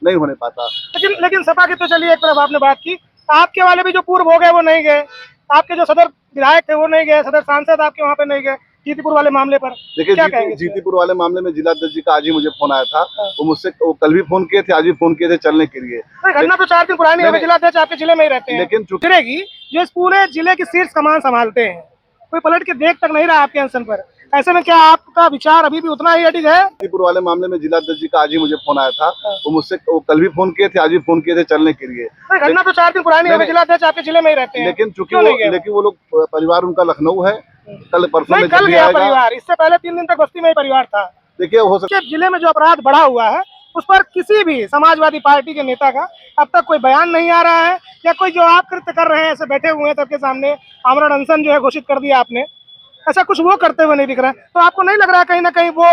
नहीं होने पाता। लेकिन सपा की तो चलिए एक तरफ आपने बात की, आपके वाले भी जो पूर्व हो गए वो नहीं गए, आपके जो सदर विधायक थे वो नहीं गए, सदर सांसद आपके वहाँ पे नहीं गए जीतीपुर वाले मामले पर। देखिए जीतीपुर वाले मामले में जिलाध्यक्ष जी का आज ही मुझे फोन आया था, वो मुझसे कल भी फोन किए थे, आज भी फोन किए थे चलने के लिए। घटना तो 4 दिन पुरानी है, जिलाध्यक्ष आपके जिले में ही रहते हैं, लेकिन चुनेगी जो इस पूरे जिले की शीर्ष कमान संभालते हैं, कोई पलट के देख तक नहीं रहा आपके अनशन पर। ऐसे में क्या आपका विचार अभी भी उतना ही अडिग है? जीतीपुर वाले मामले में जिलाध्यक्ष जी का आज ही मुझे फोन आया था, वो मुझसे कल भी फोन किए थे, आज भी फोन किए थे चलने के लिए। घटना तो 4 दिन पुरानी है, जिलाध्यक्ष आपके जिले में ही रहते हैं, लेकिन वो लोग परिवार उनका लखनऊ है, कल परसों में कल गया परिवार, इससे पहले 3 दिन तक बस्ती में ही परिवार था। देखिए हो सकता है जिले में जो अपराध बढ़ा हुआ है उस पर किसी भी समाजवादी पार्टी के नेता का अब तक कोई बयान नहीं आ रहा है, या कोई जो आप कृत्य कर रहे हैं ऐसे बैठे हुए हैं सबके सामने आमरण अनशन जो है घोषित कर दिया आपने, ऐसा कुछ वो करते हुए नहीं दिख रहा है। तो आपको नहीं लग रहा है कहीं ना कहीं वो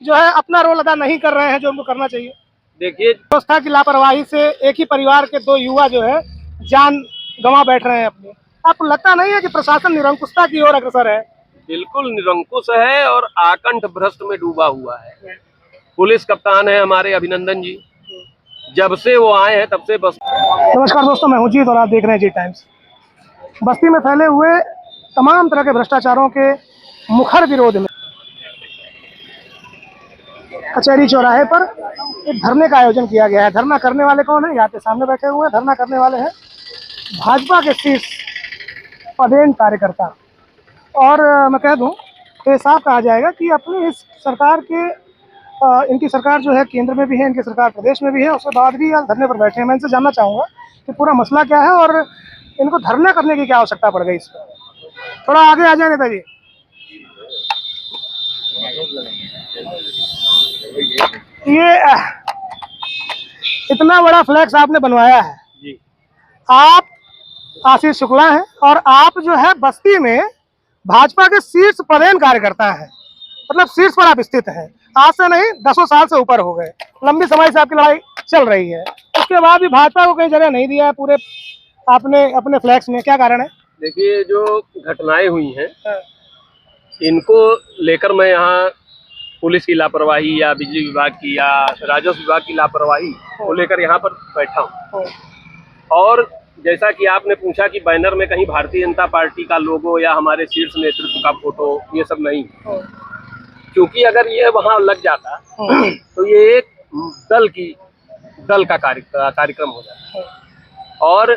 जो है अपना रोल अदा नहीं कर रहे हैं जो उनको करना चाहिए? देखिए व्यवस्था की लापरवाही से एक ही परिवार के 2 युवा जो है जान गंवा बैठ रहे हैं अपनी। आपको लगता नहीं है कि प्रशासन निरंकुशता की ओर अग्रसर है? बिल्कुल निरंकुश है और आकंठ भ्रष्ट में डूबा हुआ है। पुलिस कप्तान है हमारे अभिनंदन जी, जब से वो आए हैं तब से बस। नमस्कार दोस्तों, मैं हूं जीत और आप देख रहे हैं जी टाइम्स। बस्ती में फैले हुए तमाम तरह के भ्रष्टाचारों के मुखर विरोध में कचहरी चौराहे पर एक धरने का आयोजन किया गया है। धरना करने वाले कौन है? यहाँ पे सामने बैठे हुए हैं। धरना करने वाले हैं भाजपा के शीर्ष पदेन कार्यकर्ता, और मैं कह दूं ये साफ कहा जाएगा कि अपनी इस सरकार के इनकी सरकार जो है केंद्र में भी है, इनकी सरकार प्रदेश में भी है, उसके बाद भी आज धरने पर बैठे हैं। मैं इनसे जानना चाहूँगा कि पूरा मसला क्या है और इनको धरना करने की क्या आवश्यकता पड़ गई इस पर। थोड़ा आगे आ जाए नेता जी। ये इतना बड़ा फ्लैक्स आपने बनवाया है जी। आप आशीष शुक्ला हैं और आप जो है बस्ती में भाजपा के शीर्ष पदेन कार्यकर्ता हैं, मतलब शीर्ष पर आप स्थित हैं। आज से नहीं 10 साल से ऊपर हो गए, लंबी समय से आपकी लड़ाई चल रही है। उसके बाद भी भाजपा को कई जगह नहीं दिया है पूरे आपने अपने फ्लैक्स में, क्या कारण है? देखिए जो घटनाएं हुई हैं इनको लेकर मैं यहाँ पुलिस की लापरवाही या बिजली विभाग की या राजस्व विभाग की लापरवाही को लेकर यहाँ पर बैठा हूँ। और जैसा कि आपने पूछा कि बैनर में कहीं भारतीय जनता पार्टी का लोगो या हमारे शीर्ष नेतृत्व का फोटो, ये सब नहीं, क्योंकि अगर ये वहाँ लग जाता तो ये एक दल का कार्यक्रम हो जाता। और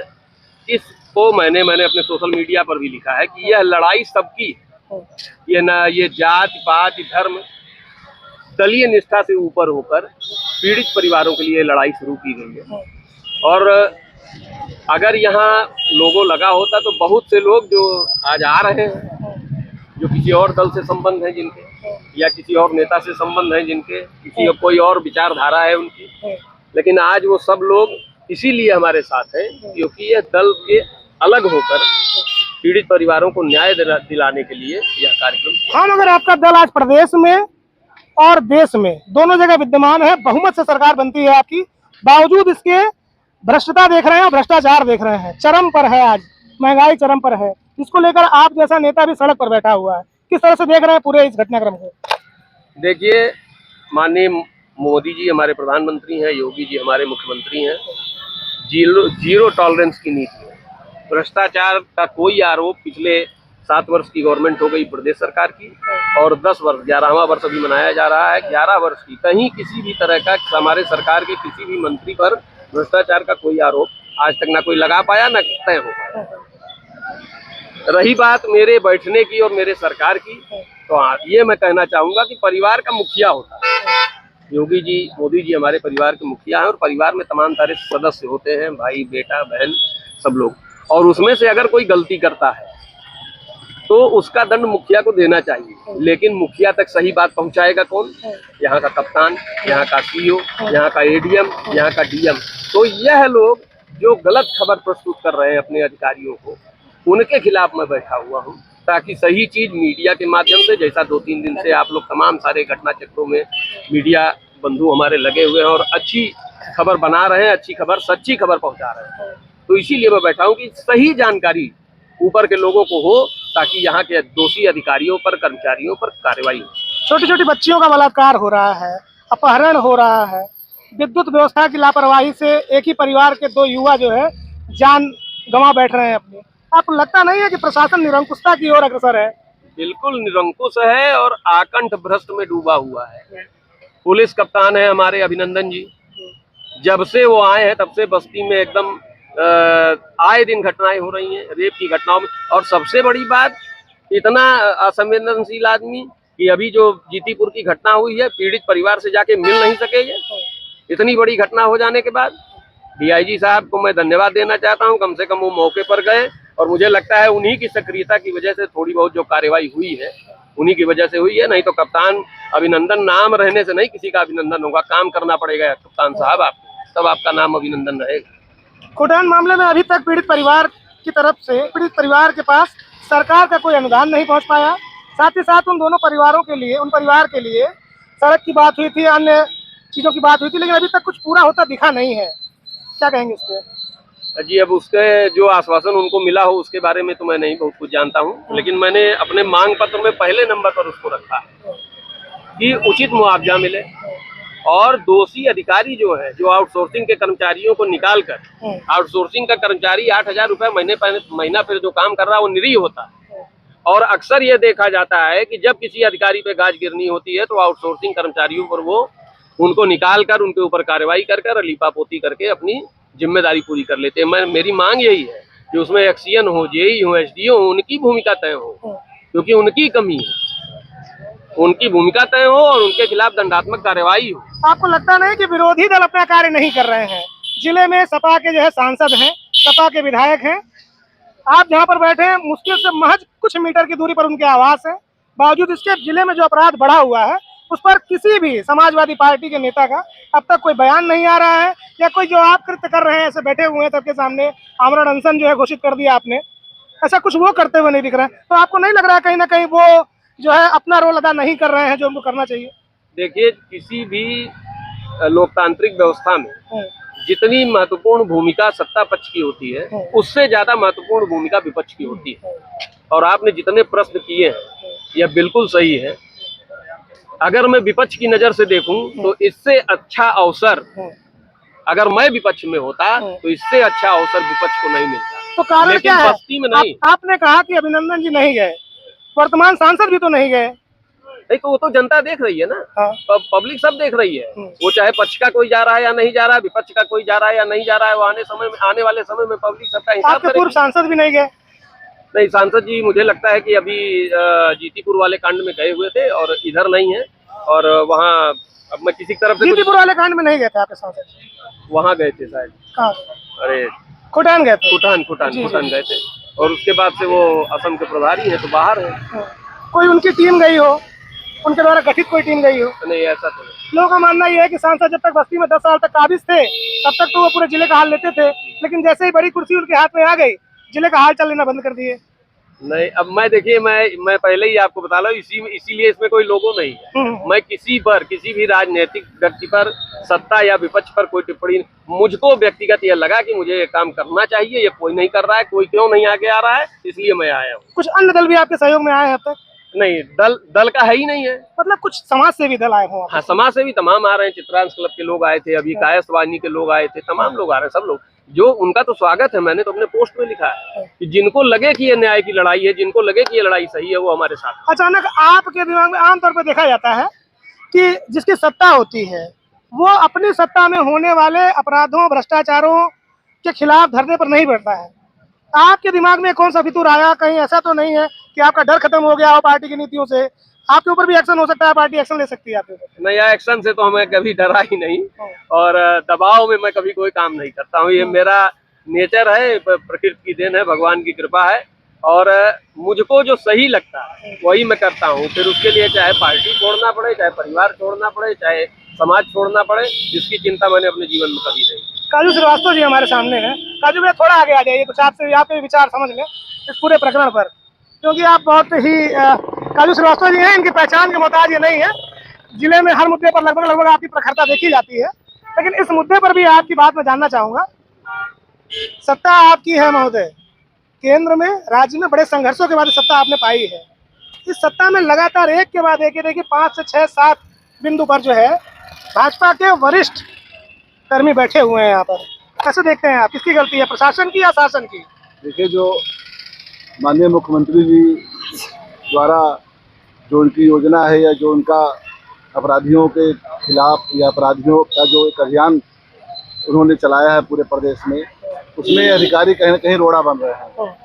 इसको मैंने अपने सोशल मीडिया पर भी लिखा है कि यह लड़ाई सबकी, ये जात पात धर्म दलीय निष्ठा से ऊपर होकर पीड़ित परिवारों के लिए लड़ाई शुरू की गई है। और अगर यहाँ लोगो लगा होता तो बहुत से लोग जो आज आ रहे हैं, जो किसी और दल से संबंध है जिनके, या किसी और नेता से संबंध है जिनके, किसी कोई और विचारधारा है उनकी, लेकिन आज वो सब लोग इसीलिए हमारे साथ हैं क्योंकि यह दल के अलग होकर पीड़ित परिवारों को न्याय दिलाने के लिए यह कार्यक्रम। हम अगर आपका दल आज प्रदेश में और देश में दोनों जगह विद्यमान है, बहुमत से सरकार बनती है आपकी, बावजूद इसके भ्रष्टता देख रहे हैं, भ्रष्टाचार देख रहे हैं, चरम पर है, आज महंगाई चरम पर है, इसको लेकर आप जैसा नेता भी सड़क पर बैठा हुआ है, किस तरह से देख रहे हैं पूरे इस घटनाक्रम को? देखिए माननीय मोदी जी हमारे प्रधानमंत्री हैं, योगी जी हमारे मुख्यमंत्री हैं, जीरो टॉलरेंस की नीति है। भ्रष्टाचार का कोई आरोप पिछले 7 वर्ष की गवर्नमेंट हो गई प्रदेश सरकार की, और 10 वर्ष 11वां वर्ष अभी मनाया जा रहा है, 11 वर्ष की कहीं किसी भी तरह का हमारे सरकार के किसी भी मंत्री पर भ्रष्टाचार का कोई आरोप आज तक ना कोई लगा पाया ना तय हो पाया। रही बात मेरे बैठने की और मेरे सरकार की, तो ये मैं कहना चाहूँगा कि परिवार का मुखिया होता है। योगी जी मोदी जी हमारे परिवार के मुखिया हैं और परिवार में तमाम सारे सदस्य होते हैं, भाई बेटा बहन सब लोग, और उसमें से अगर कोई गलती करता है तो उसका दंड मुखिया को देना चाहिए। लेकिन मुखिया तक सही बात पहुंचाएगा कौन? यहाँ का कप्तान, यहाँ का सीईओ, यहाँ का एडीएम, यहाँ का डीएम। तो यह लोग जो गलत खबर प्रस्तुत कर रहे हैं अपने अधिकारियों को, उनके खिलाफ मैं बैठा हुआ हूँ, ताकि सही चीज मीडिया के माध्यम से, जैसा 2-3 दिन से आप लोग तमाम सारे घटना चक्रों में मीडिया बंधु हमारे लगे हुए हैं और अच्छी खबर बना रहे हैं, अच्छी खबर, सच्ची खबर पहुंचा रहे हैं। तो इसीलिए मैं बैठा हूँ कि सही जानकारी ऊपर के लोगों को हो, ताकि यहाँ के दोषी अधिकारियों पर, कर्मचारियों पर कार्रवाई हो। छोटी छोटी बच्चियों का बलात्कार हो रहा है, अपहरण हो रहा है, विद्युत व्यवस्था की लापरवाही से एक ही परिवार के 2 युवा जो है जान गंवा बैठ रहे हैं अपनी। आपको लगता नहीं है कि प्रशासन निरंकुशता की ओर अग्रसर है? बिल्कुल निरंकुश है और आकंठ भ्रष्ट में डूबा हुआ है। पुलिस कप्तान है हमारे अभिनंदन जी, जब से वो आए हैं तब से बस्ती में एकदम आए दिन घटनाएं हो रही हैं, रेप की घटनाओं में। और सबसे बड़ी बात, इतना असंवेदनशील आदमी कि अभी जो जीतीपुर की घटना हुई है, पीड़ित परिवार से जाके मिल नहीं सके। ये इतनी बड़ी घटना हो जाने के बाद डीआईजी साहब को मैं धन्यवाद देना चाहता हूं, कम से कम वो मौके पर गए। और मुझे लगता है उन्हीं की सक्रियता की वजह से थोड़ी बहुत जो कार्रवाई हुई है उन्हीं की वजह से हुई है, नहीं तो कप्तान अभिनंदन नाम रहने से नहीं किसी का अभिनंदन होगा। काम करना पड़ेगा कप्तान साहब, आप तब आपका नाम अभिनंदन रहेगा। खोटान मामले में अभी तक पीड़ित परिवार की तरफ से, पीड़ित परिवार के पास सरकार का कोई अनुदान नहीं पहुंच पाया। साथ ही साथ उन दोनों परिवारों के लिए, उन परिवार के लिए सड़क की बात हुई थी, अन्य चीजों की बात हुई थी, लेकिन अभी तक कुछ पूरा होता दिखा नहीं है। क्या कहेंगे इस पे? जी, अब उसके जो आश्वासन उनको मिला हो उसके बारे में तो मैं नहीं बहुत कुछ जानता हूँ, लेकिन मैंने अपने मांग पत्र में पहले नंबर पर उसको रखा है कि उचित मुआवजा मिले और दोषी अधिकारी जो है, जो आउटसोर्सिंग के कर्मचारियों को निकाल कर, आउटसोर्सिंग का कर्मचारी 8,000 रुपये महीना फिर जो काम कर रहा है वो निरीह होता है। और अक्सर ये देखा जाता है कि जब किसी अधिकारी पे गाज गिरनी होती है तो आउटसोर्सिंग कर्मचारियों पर वो उनको निकाल कर उनके ऊपर कार्रवाई कर लीपापोती करके अपनी जिम्मेदारी पूरी कर लेते हैं। मेरी मांग यही है कि उसमें एक्सीएन हो, जेई हो, एसडीओ हो, उनकी भूमिका तय हो, क्योंकि उनकी कमी है, उनकी भूमिका तय हो और उनके खिलाफ दंडात्मक कार्रवाई हो। आपको लगता नहीं कि विरोधी दल अपना कार्य नहीं कर रहे हैं? जिले में सपा के जो है सांसद हैं, सपा के विधायक हैं, आप जहाँ पर बैठे हैं मुश्किल से महज कुछ मीटर की दूरी पर उनके आवास है, बावजूद इसके जिले में जो अपराध बढ़ा हुआ है उस पर किसी भी समाजवादी पार्टी के नेता का अब तक कोई बयान नहीं आ रहा है, या कोई जो आप कृत्य कर रहे हैं ऐसे बैठे हुए हैं सबके सामने, आमरण अनशन जो है घोषित कर दिया आपने, ऐसा कुछ वो करते हुए नहीं दिख रहा है। तो आपको नहीं लग रहा है कहीं ना कहीं वो जो है अपना रोल अदा नहीं कर रहे हैं जो उनको करना चाहिए? देखिए, किसी भी लोकतांत्रिक व्यवस्था में जितनी महत्वपूर्ण भूमिका सत्ता पक्ष की होती है उससे ज्यादा महत्वपूर्ण भूमिका विपक्ष की होती है। और आपने जितने प्रश्न किए हैं यह बिल्कुल सही है। अगर मैं विपक्ष की नजर से देखूं तो इससे अच्छा अवसर, अगर मैं विपक्ष में होता तो इससे अच्छा अवसर विपक्ष को नहीं मिलता। तो कारण क्या है? बस्ती में नहीं। आपने कहा कि अभिनंदन जी नहीं गए, वर्तमान सांसद भी तो नहीं गए। नहीं तो वो तो जनता देख रही है ना, पब्लिक सब देख रही है। वो चाहे पक्ष का कोई जा रहा है या नहीं जा रहा है, विपक्ष का कोई जा रहा है या नहीं जा रहा है, वो आने वाले समय में पब्लिक सबका हिसाब आपके पूर्व सांसद भी नहीं गए? नहीं, सांसद जी मुझे लगता है कि अभी जीतीपुर वाले कांड में गए हुए थे और इधर नहीं है। और वहाँ अब मैं किसी तरफ से जीतीपुर वाले कांड में नहीं गए थे आपके सांसद? वहाँ गए थे शायद। कहाँ? अरे खोटान गए थे? खोटान गए थे। और उसके बाद से वो असम के प्रभारी है तो बाहर है। कोई उनकी टीम गई हो, उनके द्वारा गठित कोई टीम गई हो? नहीं, ऐसा तो नहीं। लोगों का मानना यह है कि सांसद जब तक बस्ती में 10 साल तक काबिज थे तब तक तो वो पूरे जिले का हाल लेते थे, लेकिन जैसे ही बड़ी कुर्सी उनके हाथ में आ गई जिले का हाल चल लेना बंद कर दिए। नहीं, अब मैं देखिए, मैं पहले ही आपको बता रहा हूँ, इसीलिए इसमें कोई लोगो नहीं है। मैं किसी भी राजनीतिक व्यक्ति पर, सत्ता या विपक्ष पर कोई टिप्पणी, मुझको व्यक्तिगत यह लगा कि मुझे ये काम करना चाहिए, ये कोई नहीं कर रहा है, कोई क्यों नहीं आगे आ रहा है, इसलिए मैं आया हूँ। कुछ अन्य दल भी आपके सहयोग में आए हैं अब तक? नहीं, दल का है ही नहीं है। मतलब कुछ समाज सेवी दल आए हो? हाँ, समाज सेवी तमाम आ रहे हैं। चित्रांश क्लब के लोग आए थे, अभी कायस्थवानी के लोग आए थे, तमाम लोग आ रहे हैं। सब लोग, जो उनका तो स्वागत है, मैंने तो अपने पोस्ट में लिखा है कि जिनको लगे कि ये न्याय की लड़ाई है, जिनको लगे कि ये लड़ाई सही है, वो हमारे साथ। अचानक आपके दिमाग में आमतौर पर देखा जाता है कि जिसकी सत्ता होती है वो अपनी सत्ता में होने वाले अपराधों, भ्रष्टाचारों के खिलाफ धरने पर नहीं बैठता है। आपके दिमाग में कौन सा फितूर आया? कहीं ऐसा तो नहीं है कि आपका डर खत्म हो गया हो पार्टी की नीतियों से? आपके ऊपर भी एक्शन हो सकता है, पार्टी एक्शन ले सकती है आपके ऊपर। नहीं, एक्शन से तो हमें कभी डरा ही नहीं, और दबाव में मैं कभी कोई काम नहीं करता हूँ। ये मेरा नेचर है, प्रकृति की देन है, भगवान की कृपा है। और मुझको जो सही लगता है वही मैं करता हूँ। फिर उसके लिए चाहे पार्टी छोड़ना पड़े, चाहे परिवार छोड़ना पड़े, चाहे समाज छोड़ना पड़े, जिसकी चिंता मैंने अपने जीवन में कभी नहीं। काजू श्रीवास्तव जी हमारे सामने हैं। काजू भैया थोड़ा आगे आ जाइए, कुछ आपसे आपके विचार समझ लें इस पूरे प्रकरण पर, क्योंकि आप बहुत ही काजू श्रीवास्तव जी हैं, इनकी पहचान के मोहताज ये नहीं है। जिले में हर मुद्दे पर लगभग आपकी प्रखरता देखी जाती है, लेकिन इस मुद्दे पर भी आपकी बात मैं जानना चाहूंगा। सत्ता आपकी है महोदय, केंद्र में, राज्य में बड़े संघर्षों के बाद सत्ता आपने पाई है। इस सत्ता में लगातार एक के बाद एक, देखिए 5 से 6 7 बिंदु पर जो है भाजपा के वरिष्ठ कर्मी बैठे हुए हैं यहाँ पर, कैसे देखते हैं आप? किसकी गलती है, प्रशासन की या शासन की? देखिए, जो माननीय मुख्यमंत्री जी द्वारा जो उनकी योजना है या जो उनका अपराधियों के खिलाफ या अपराधियों का जो एक अभियान उन्होंने चलाया है पूरे प्रदेश में, उसमें अधिकारी कहीं न कहीं रोड़ा बन रहे हैं।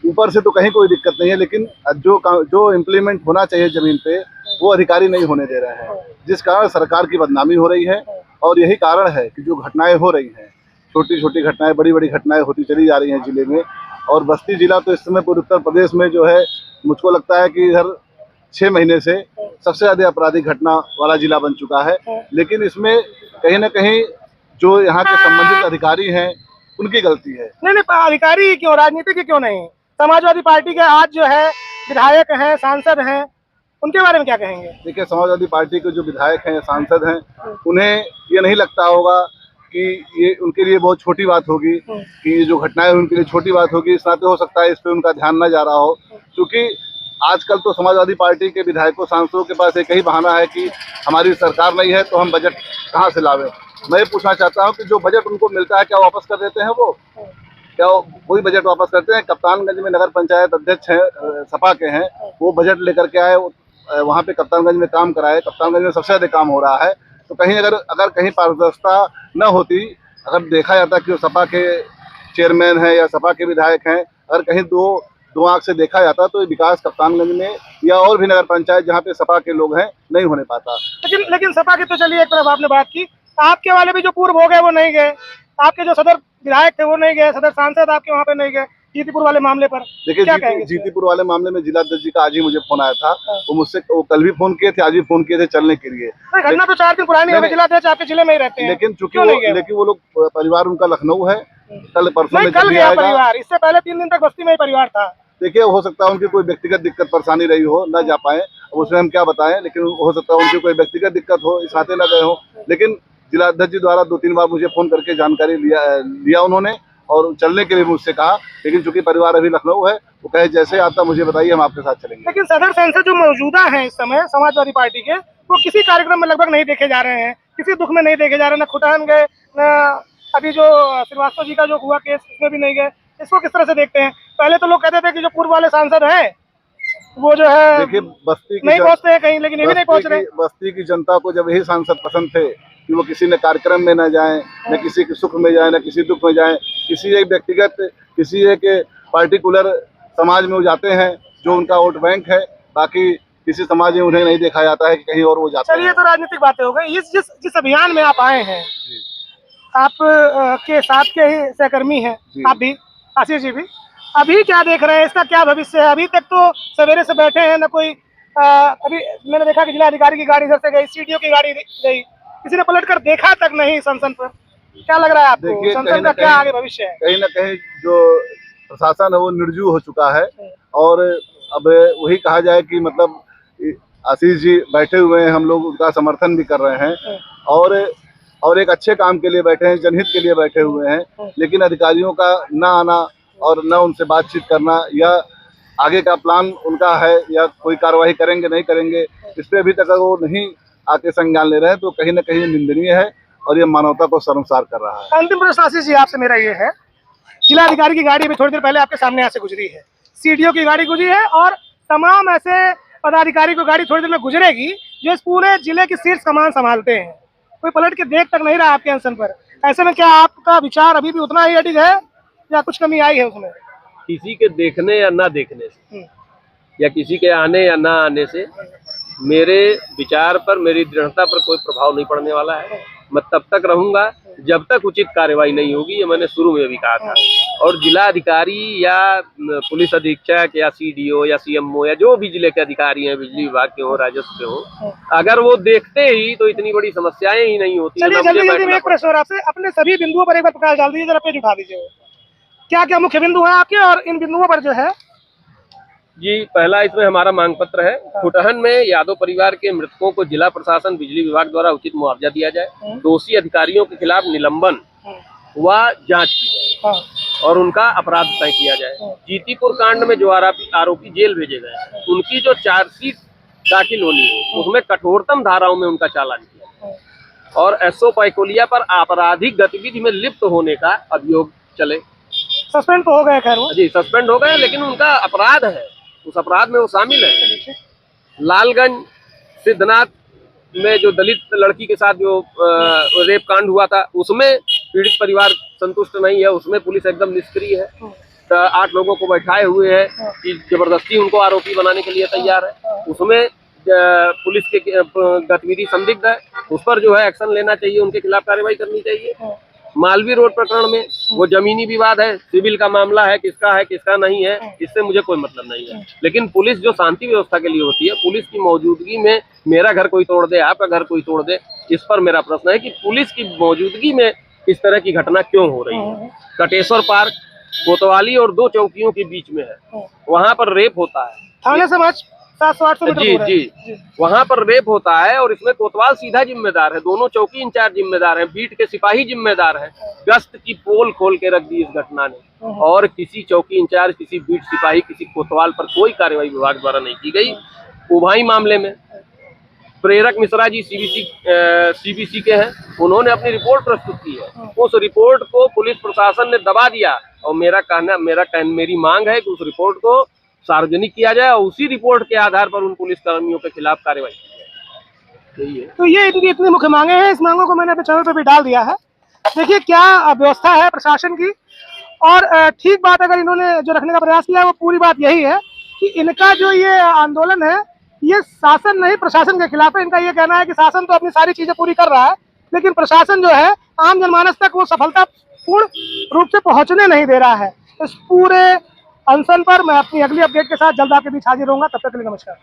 ऊपर से तो कहीं कोई दिक्कत नहीं है, लेकिन जो इम्प्लीमेंट होना चाहिए जमीन पे, वो अधिकारी नहीं होने दे रहे हैं, जिस कारण सरकार की बदनामी हो रही है। और यही कारण है कि जो घटनाएं हो रही हैं, छोटी छोटी घटनाएं, बड़ी बड़ी घटनाएं होती चली जा रही हैं जिले में। और बस्ती जिला तो इस समय पूरे उत्तर प्रदेश में जो है, मुझको लगता है कि इधर 6 महीने से सबसे ज़्यादा आपराधिक घटना वाला जिला बन चुका है। लेकिन इसमें कहीं न कहीं जो यहाँ के संबंधित अधिकारी हैं, उनकी गलती है। नहीं, अधिकारी क्यों, राजनीति की क्यों नहीं? समाजवादी पार्टी के आज जो है विधायक हैं, सांसद हैं, उनके बारे में क्या कहेंगे? देखिए, समाजवादी पार्टी के जो विधायक हैं, सांसद हैं, उन्हें ये नहीं लगता होगा कि ये उनके लिए बहुत छोटी बात होगी, कि ये जो घटनाएं उनके लिए छोटी बात होगी। इस नाते हो सकता है इस पर उनका ध्यान न जा रहा हो, क्योंकि आजकल तो समाजवादी पार्टी के विधायकों, सांसदों के पास एक ही बहाना है कि हमारी सरकार नहीं है तो हम बजट कहाँ से लावें। मैं ये पूछना चाहता हूँ कि जो बजट उनको मिलता है, क्या वापस कर देते हैं वो? क्या वही बजट वापस करते हैं? कप्तानगंज में नगर पंचायत अध्यक्ष हैं, सपा के हैं, वो बजट लेकर के आए, वहाँ पे कप्तानगंज में काम कराए। कप्तानगंज में सबसे ज़्यादा काम हो रहा है। तो कहीं अगर कहीं पारदर्शिता न होती, अगर देखा जाता कि वो सपा के चेयरमैन हैं या सपा के विधायक हैं, अगर कहीं दो आंख से देखा जाता, तो विकास कप्तानगंज में या और भी नगर पंचायत जहाँ पे सपा के लोग हैं, नहीं होने पाता। लेकिन सपा की तो चलिए एक तरफ आपने बात की, आपके वाले भी जो पूर्व हो गए वो नहीं गए, आपके जो सदर विधायक थे वो नहीं गए, सदर सांसद आपके वहाँ पे नहीं गए जीतीपुर वाले मामले पर। देखिए, जीतीपुर वाले मामले में जिलाध्यक्ष जी का आज ही मुझे फोन आया था। वो कल भी फोन किए थे, आज भी फोन किए थे चलने के लिए। घटना तो 4 दिन पुरानी है, जिलाध्यक्ष आपके जिले में ही रहते हैं। लेकिन वो लोग, परिवार उनका लखनऊ है, कल परसों में कल गया परिवार, इससे पहले 3 दिन तक बस्ती में ही परिवार था। देखिए, हो सकता है उनकी कोई व्यक्तिगत दिक्कत परेशानी रही हो, न जा पाए, उसमें हम क्या बताएं, लेकिन हो सकता है उनकी कोई व्यक्तिगत दिक्कत हो, इस नाते न गए हो। लेकिन जिलाध्यक्ष जी द्वारा 2-3 बार मुझे फोन करके जानकारी लिया उन्होंने, और चलने के लिए मुझसे कहा। लेकिन चूंकि परिवार अभी लखनऊ है, वो कहे जैसे आता मुझे बताइए, हम आपके साथ चलेंगे। लेकिन सदर सांसद जो मौजूदा हैं इस समय समाजवादी पार्टी के, वो किसी कार्यक्रम में लगभग नहीं देखे जा रहे हैं, किसी दुख में नहीं देखे जा रहे हैं, न खुटान गए, न अभी जो श्रीवास्तव जी का जो हुआ केस उसमें भी नहीं गए। इसको किस तरह से देखते हैं? पहले तो लोग कहते थे कि जो पूर्व वाले सांसद हैं वो जो है, देखिए, बस्ती की नहीं पहुंचते हैं कहीं, लेकिन ये भी नहीं पहुंच रहे। बस्ती की जनता को जब यही सांसद पसंद थे कि वो किसी ने कार्यक्रम में न जाएं, न किसी के सुख में जाएं, न किसी दुख में जाएं, किसी एक व्यक्तिगत, किसी एक पार्टिकुलर समाज में वो जाते हैं जो उनका वोट बैंक है, बाकी किसी समाज में उन्हें नहीं देखा जाता है कि कहीं और वो जाते हैं। चलिए, तो राजनीतिक बातें हो गई। जिस अभियान में आप आए हैं, आप के साथ के ही सहकर्मी हैं आप भी, आशीष जी भी, अभी क्या देख रहे हैं, इसका क्या भविष्य है? अभी तक तो सवेरे से बैठे हैं, न कोई अभी मैंने देखा कि जिला अधिकारी की गाड़ी इधर से गई, सीडीओ की गाड़ी गई, किसी ने पलट कर देखा तक नहीं सनसन पर। क्या लग रहा है आपको, सनसन का क्या आगे भविष्य है? कहीं ना कहीं जो प्रशासन है वो निर्जीव हो चुका है। और अब वही कहा जाए कि मतलब आशीष जी बैठे हुए हैं, हम लोग उनका समर्थन भी कर रहे हैं, और एक अच्छे काम के लिए बैठे हैं, जनहित के लिए बैठे हुए हैं। लेकिन अधिकारियों का न आना और न उनसे बातचीत करना, या आगे का प्लान उनका है या कोई कार्रवाई करेंगे नहीं करेंगे, इस पर अभी तक वो नहीं आके संज्ञान ले रहे हैं, तो कहीं ना कहीं निंदनीय है और ये मानवता को शर्मसार कर रहा है। अंतिम प्रश्न आशीष जी आपसे मेरा ये है, जिला अधिकारी की गाड़ी भी थोड़ी देर पहले आपके सामने यहाँ से गुजरी है, सीडीओ की गाड़ी गुजरी है, और तमाम ऐसे पदाधिकारी की गाड़ी थोड़ी देर में गुजरेगी जो इस पूरे जिले की शीर्ष कमान संभालते हैं। कोई पलट के देख तक नहीं रहा आपके अनशन पर। ऐसे में क्या आपका विचार अभी भी उतना ही अडिग है या कुछ कमी आई है उसमें? किसी के देखने या ना देखने से, या किसी के आने या ना आने से मेरे विचार पर, मेरी दृढ़ता पर कोई प्रभाव नहीं पड़ने वाला है। मैं तब तक रहूंगा जब तक उचित कार्रवाई नहीं होगी, ये मैंने शुरू में भी कहा था। और जिला अधिकारी या पुलिस अधीक्षक या सीडीओ या सीएमओ या जो भी जिले के अधिकारी हैं, बिजली विभाग के हो, राजस्व के हो, अगर वो देखते ही तो इतनी बड़ी समस्याएं ही नहीं होती। चलिए, जल्दी में एक प्रश्न और आपसे, अपने सभी बिंदुओं पर एक बार प्रकाश डाल दीजिए, जरा पेज उठा दीजिए। क्या क्या मुख्य बिंदु हैं आपके, और इन बिंदुओं पर जो है? जी, पहला इसमें हमारा मांग पत्र है। खुटहन में यादव परिवार के मृतकों को जिला प्रशासन, बिजली विभाग द्वारा उचित मुआवजा दिया जाए। दोषी अधिकारियों के खिलाफ निलंबन व जांच की जाए और उनका अपराध तय किया जाए। जीतीपुर कांड में जो आरोपी जेल भेजे गए, उनकी जो चार्जशीट दाखिल होनी है, उसमें कठोरतम धाराओं में उनका चालान किया। और एसओ पैकोलिया पर आपराधिक गतिविधि में लिप्त होने का अभियोग चले। सस्पेंड तो हो गए खैर वो। जी सस्पेंड हो गए, लेकिन उनका अपराध है, उस अपराध में वो शामिल है। लालगंज सिद्धनाथ में जो दलित लड़की के साथ जो रेप कांड हुआ था, उसमें पीड़ित परिवार संतुष्ट नहीं है, उसमें पुलिस एकदम निष्क्रिय है। तो 8 लोगों को बैठाए हुए है कि जबरदस्ती उनको आरोपी बनाने के लिए तैयार है। उसमें पुलिस के गतिविधि संदिग्ध है, उस पर जो है एक्शन लेना चाहिए, उनके खिलाफ कार्रवाई करनी चाहिए। मालवी रोड प्रकरण में वो जमीनी विवाद है, सिविल का मामला है, किसका नहीं है, इससे मुझे कोई मतलब नहीं है। लेकिन पुलिस जो शांति व्यवस्था के लिए होती है, पुलिस की मौजूदगी में मेरा घर कोई तोड़ दे, आपका घर कोई तोड़ दे, इस पर मेरा प्रश्न है कि पुलिस की मौजूदगी में इस तरह की घटना क्यों हो रही है। कटेश्वर पार्क कोतवाली और 2 चौकियों के बीच में है, वहाँ पर रेप होता है। थाने से 700-800 मीटर दूर है। जी वहाँ पर रेप होता है और इसमें कोतवाल सीधा जिम्मेदार है, दोनों चौकी इंचार्ज जिम्मेदार है, बीट के सिपाही जिम्मेदार है। गश्त की पोल खोल के रख दी इस घटना ने, और किसी चौकी इंचार्ज, किसी बीट सिपाही, किसी कोतवाल पर कोई कार्रवाई विभाग द्वारा नहीं की गई। उभाई मामले में प्रेरक मिश्रा जी सीबीसी के हैं, उन्होंने अपनी रिपोर्ट प्रस्तुत की है। उस रिपोर्ट को पुलिस प्रशासन ने दबा दिया और मेरी मांग है कि उस रिपोर्ट को सार्वजनिक किया जाए और उसी रिपोर्ट के आधार पर उन पुलिस कर्मियों के खिलाफ कार्रवाई की जाए। यही है। तो ये इनकी इतनी मुख्य मांगे हैं, इस मांगों को मैंने अपने चैनल पर भी डाल दिया है। देखिए क्या व्यवस्था है प्रशासन की, और ठीक बात अगर इन्होंने जो रखने का प्रयास किया है वो पूरी बात यही है कि इनका जो ये आंदोलन है ये शासन नहीं प्रशासन के खिलाफ है। इनका ये कहना है कि शासन तो अपनी सारी चीजें पूरी कर रहा है, लेकिन प्रशासन जो है आम जनमानस तक वो सफलतापूर्ण रूप से पहुंचने नहीं दे रहा है। इस पूरे अनशन पर मैं अपनी अगली अपडेट के साथ जल्द आपके बीच हाजिर होऊंगा। तब तक के लिए नमस्कार।